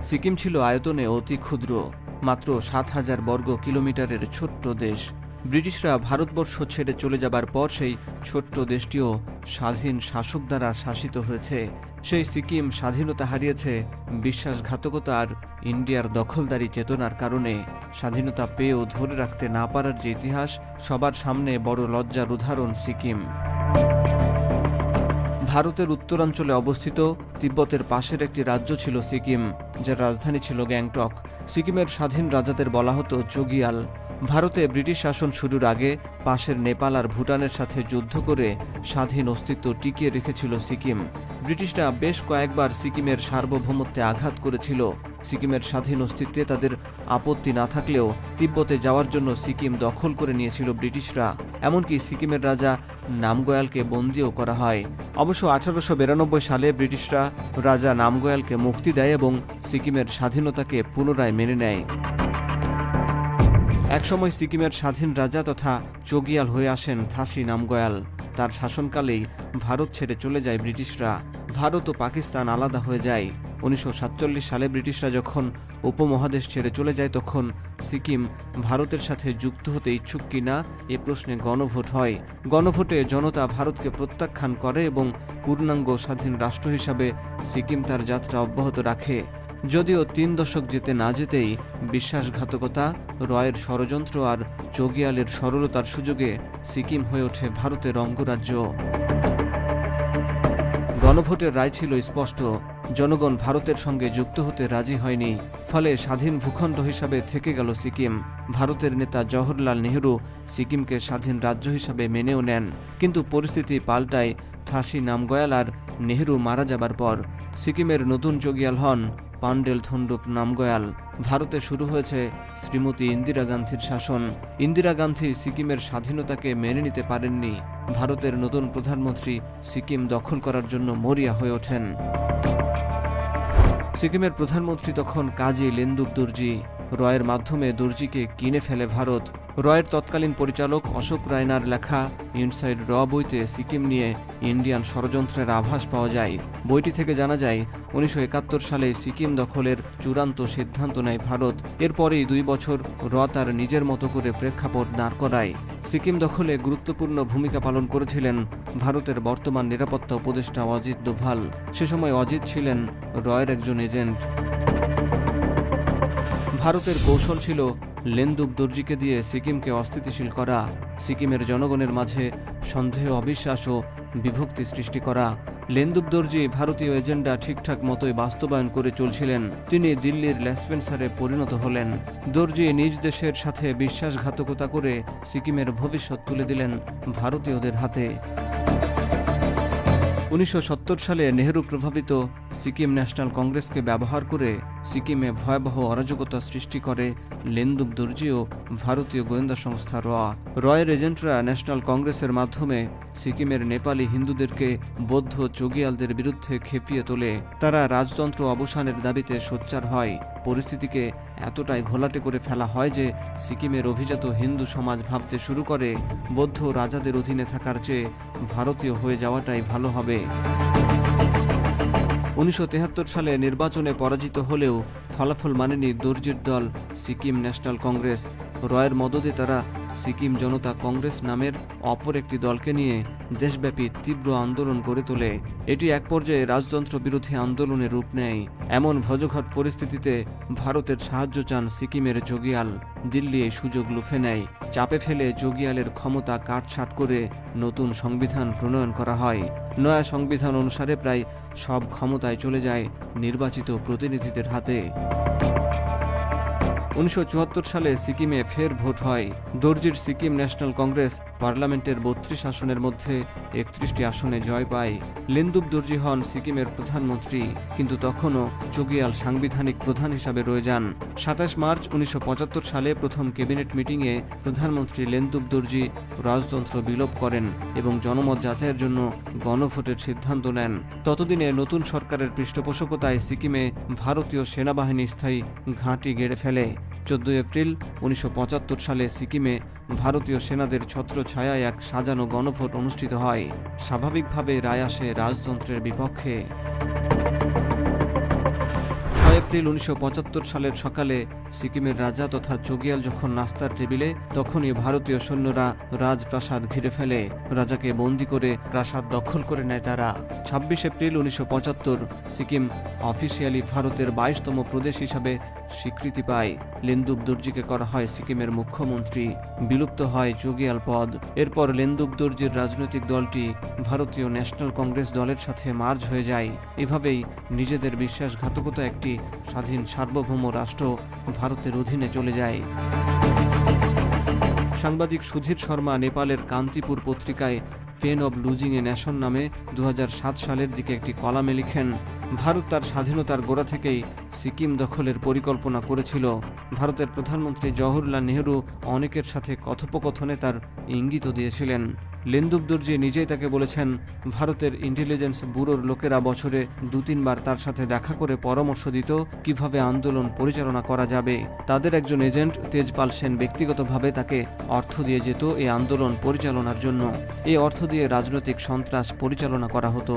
সিকিম ছিল আয়তনে অতি ক্ষুদ্র, মাত্র ৭,০০০ বর্গ কিলোমিটারের ছোট্ট দেশ। ব্রিটিশরা ভারতবর্ষ ছেড়ে চলে যাবার পর সেই ছোট্ট দেশটিও স্বাধীন শাসক দ্বারা শাসিত হয়েছে। সেই সিকিম স্বাধীনতা হারিয়েছে বিশ্বাসঘাতকতা আর ইন্ডিয়ার দখলদারি চেতনার কারণে। স্বাধীনতা পেয়েও ধরে রাখতে না পারার যে ইতিহাস, সবার সামনে বড় লজ্জার উদাহরণ সিকিম। ভারতের উত্তরাঞ্চলে অবস্থিত তিব্বতের পাশের একটি রাজ্য ছিল সিকিম, যার রাজধানী ছিল গ্যাংটক। সিকিমের স্বাধীন রাজাদের বলা হতো চোগিয়াল। ভারতে ব্রিটিশ শাসন শুরুর আগে পাশের নেপাল আর ভুটানের সাথে যুদ্ধ করে স্বাধীন অস্তিত্ব টিকিয়ে রেখেছিল সিকিম। ব্রিটিশরা বেশ কয়েকবার সিকিমের সার্বভৌমত্বে আঘাত করেছিল। সিকিমের স্বাধীন অস্তিত্বে তাদের আপত্তি না থাকলেও তিব্বতে যাওয়ার জন্য সিকিম দখল করে নিয়েছিল ব্রিটিশরা। এমনকি সিকিমের রাজা নামগয়ালকে বন্দীও করা হয়। অবশ্য 1892 সালে ব্রিটিশরা রাজা নামগয়ালকে মুক্তি দেয় এবং সিকিমের স্বাধীনতাকে পুনরায় মেনে নেয়। একসময় সিকিমের স্বাধীন রাজা তথা চোগিয়াল হয়ে আসেন থাসি নামগয়াল। তার শাসনকালেই ভারত ছেড়ে চলে যায় ব্রিটিশরা। ভারত ও পাকিস্তান আলাদা হয়ে যায়। 1947 সালে ব্রিটিশরা যখন উপমহাদেশ ছেড়ে চলে যায়, তখন সিকিম ভারতের সাথে যুক্ত হতে ইচ্ছুক কিনা এ প্রশ্নে গণভোট হয়। গণভোটে জনতা ভারতকে প্রত্যাখ্যান করে এবং পূর্ণাঙ্গ স্বাধীন রাষ্ট্র হিসাবে সিকিম তার যাত্রা অব্যাহত রাখে। যদিও 3 দশক যেতে না যেতেই বিশ্বাসঘাতকতা, রয়ের ষড়যন্ত্র আর চোগিয়ালের সরলতার সুযোগে সিকিম হয়ে ওঠে ভারতের অঙ্গরাজ্য। গণভোটের রায় ছিল স্পষ্ট। জনগণ ভারতের সঙ্গে যুক্ত হতে রাজি হয়নি। ফলে স্বাধীন ভূখণ্ড হিসাবে থেকে গেল সিকিম। ভারতের নেতা জওহরলাল নেহরু সিকিমকে স্বাধীন রাজ্য হিসাবে মেনেও নেন। কিন্তু পরিস্থিতি পাল্টায় থাসি নামগয়াল আর নেহরু মারা যাবার পর। সিকিমের নতুন চোগিয়াল হন পান্ডেল থন্ডুপ নামগয়াল। ভারতে শুরু হয়েছে শ্রীমতী ইন্দিরা গান্ধীর শাসন। ইন্দিরা গান্ধী সিকিমের স্বাধীনতাকে মেনে নিতে পারেননি। ভারতের নতুন প্রধানমন্ত্রী সিকিম দখল করার জন্য মরিয়া হয়ে ওঠেন। সিকিমের প্রধানমন্ত্রী তখন কাজী লেন্দুপ দর্জি। রয়ের মাধ্যমে দর্জিকে কিনে ফেলে ভারত। রয়ের তৎকালীন পরিচালক অশোক রায়নার লেখা ইনসাইড র বইতে সিকিম নিয়ে ইন্ডিয়ান ষড়যন্ত্রের আভাস পাওয়া যায়। বইটি থেকে জানা যায় 1971 সালে সিকিম দখলের চূড়ান্ত সিদ্ধান্ত নেয় ভারত। এরপরেই 2 বছর র তার নিজের মতো করে প্রেক্ষাপট দাঁড় করায়। সিকিম দখলে গুরুত্বপূর্ণ ভূমিকা পালন করেছিলেন ভারতের বর্তমান নিরাপত্তা উপদেষ্টা অজিত দোভাল। সে সময় অজিত ছিলেন রয়ের একজন এজেন্ট। ভারতের কৌশল ছিল লেন্দুপ দর্জিকে দিয়ে সিকিমকে অস্থিতিশীল করা, সিকিমের জনগণের মাঝে সন্দেহ, অবিশ্বাস ও বিভক্তি সৃষ্টি করা। লেন্দুপ দর্জি ভারতীয় এজেন্ডা ঠিকঠাক মতোই বাস্তবায়ন করে চলছিলেন। তিনি দিল্লির লেসপেন্সারে পরিণত হলেন। দর্জি নিজ দেশের সাথে বিশ্বাসঘাতকতা করে সিকিমের ভবিষ্যৎ তুলে দিলেন ভারতীয়দের হাতে। 1970 সালে নেহরু প্রভাবিত সিকিম ন্যাশনাল কংগ্রেসকে ব্যবহার করে সিকিমে ভয়াবহ অরাজকতা সৃষ্টি করে লেন্দুপ দর্জি ও ভারতীয় গোয়েন্দা সংস্থা রয়ের এজেন্টরা ন্যাশনাল কংগ্রেসের মাধ্যমে সিকিমের নেপালি হিন্দুদেরকে বৌদ্ধ চোগিয়ালদের বিরুদ্ধে খেপিয়ে তোলে। তারা রাজতন্ত্র অবসানের দাবিতে সোচ্চার হয়। পরিস্থিতিকে এতটাই ঘোলাটে করে ফেলা হয় যে সিকিমের অভিজাত হিন্দু সমাজ ভাবতে শুরু করে বৌদ্ধ রাজাদের অধীনে থাকার চেয়ে ভারতীয় হয়ে যাওয়াটাই ভালো হবে। 1973 সালে নির্বাচনে পরাজিত হলেও ফলাফল মানেনি দর্জির দল সিকিম ন্যাশনাল কংগ্রেস। রয়ের মদদে তারা সিকিম জনতা কংগ্রেস নামের অপর একটি দলকে নিয়ে দেশব্যাপী তীব্র আন্দোলন গড়ে তোলে। এটি এক পর্যায়ে রাজতন্ত্র বিরোধী আন্দোলনের রূপ নেয়। এমন ভজঘট পরিস্থিতিতে ভারতের সাহায্য চান সিকিমের চোগিয়াল। দিল্লি এই সুযোগ লুফে নেয়। চাপে ফেলে চোগিয়ালের ক্ষমতা কাটছাঁট করে নতুন সংবিধান প্রণয়ন করা হয়। নয়া সংবিধান অনুসারে প্রায় সব ক্ষমতায় চলে যায় নির্বাচিত প্রতিনিধিদের হাতে। 1974 সালে সিকিমে ফের ভোট হয়। দর্জির সিকিম ন্যাশনাল কংগ্রেস পার্লামেন্টের 32 আসনের মধ্যে 31টি আসনে জয় পায়। লেন্দুপ দর্জি হন সিকিমের প্রধানমন্ত্রী, কিন্তু তখনও চোগিয়াল সাংবিধানিক প্রধান হিসাবে রয়ে যান। 27 মার্চ 1975 সালে প্রথম ক্যাবিনেট মিটিংয়ে প্রধানমন্ত্রী লেন্দুপ দর্জি রাজতন্ত্র বিলোপ করেন এবং জনমত যাচাইয়ের জন্য গণভোটের সিদ্ধান্ত নেন। ততদিনে নতুন সরকারের পৃষ্ঠপোষকতায় সিকিমে ভারতীয় সেনাবাহিনী স্থায়ী ঘাঁটি গেড়ে ফেলে। 14 এপ্রিল 1975 সালে সিকিমে ভারতীয় সেনাদের ছত্রছায়ায় এক সাজানো গণভোট অনুষ্ঠিত হয়। স্বাভাবিকভাবে রায় আসে রাজতন্ত্রের বিপক্ষে। 6 এপ্রিল 1975 সালের সকালে সিকিমের রাজা তথা যোগিয়াল যখন নাস্তার টেবিলে, তখনই ভারতীয় সৈন্যরা রাজপ্রাসাদ ঘিরে ফেলে। রাজাকে বন্দী করে প্রাসাদ দখল করে নেয় তারা। 26 এপ্রিল 1975 সিকিম অফিসিয়ালি ভারতের 22তম প্রদেশ হিসাবে স্বীকৃতি পায়। লেনদুব দর্জিকে করা হয় সিকিমের মুখ্যমন্ত্রী। বিলুপ্ত হয় যোগিয়াল পদ। এরপর লেনদুব দর্জির রাজনৈতিক দলটি ভারতীয় ন্যাশনাল কংগ্রেস দলের সাথে মার্জ হয়ে যায়। এভাবেই নিজেদের বিশ্বাসঘাতকতা একটি স্বাধীন সার্বভৌম রাষ্ট্র ভারতের অধীনে চলে যায়। সাংবাদিক সুধীর শর্মা নেপালের কান্তিপুর পত্রিকায় pain of losing a nation নামে 2007 সালের দিকে একটি কলামে লিখেন, ভারত তার স্বাধীনতার গোড়া থেকেই সিকিম দখলের পরিকল্পনা করেছিল। ভারতের প্রধানমন্ত্রী জওহরলাল নেহরু অনেকের সাথে কথোপকথনে তার ইঙ্গিত দিয়েছিলেন। লেনদুব দর্জি নিজেই তাকে বলেছেন, ভারতের ইন্টেলিজেন্স ব্যুরোর লোকেরা বছরে 2-3 বার তার সাথে দেখা করে পরামর্শ দিত কিভাবে আন্দোলন পরিচালনা করা যাবে। তাদের একজন এজেন্ট তেজপাল সেন ব্যক্তিগতভাবে তাকে অর্থ দিয়ে যেত এই আন্দোলন পরিচালনার জন্য। এই অর্থ দিয়ে রাজনৈতিক সন্ত্রাস পরিচালনা করা হতো।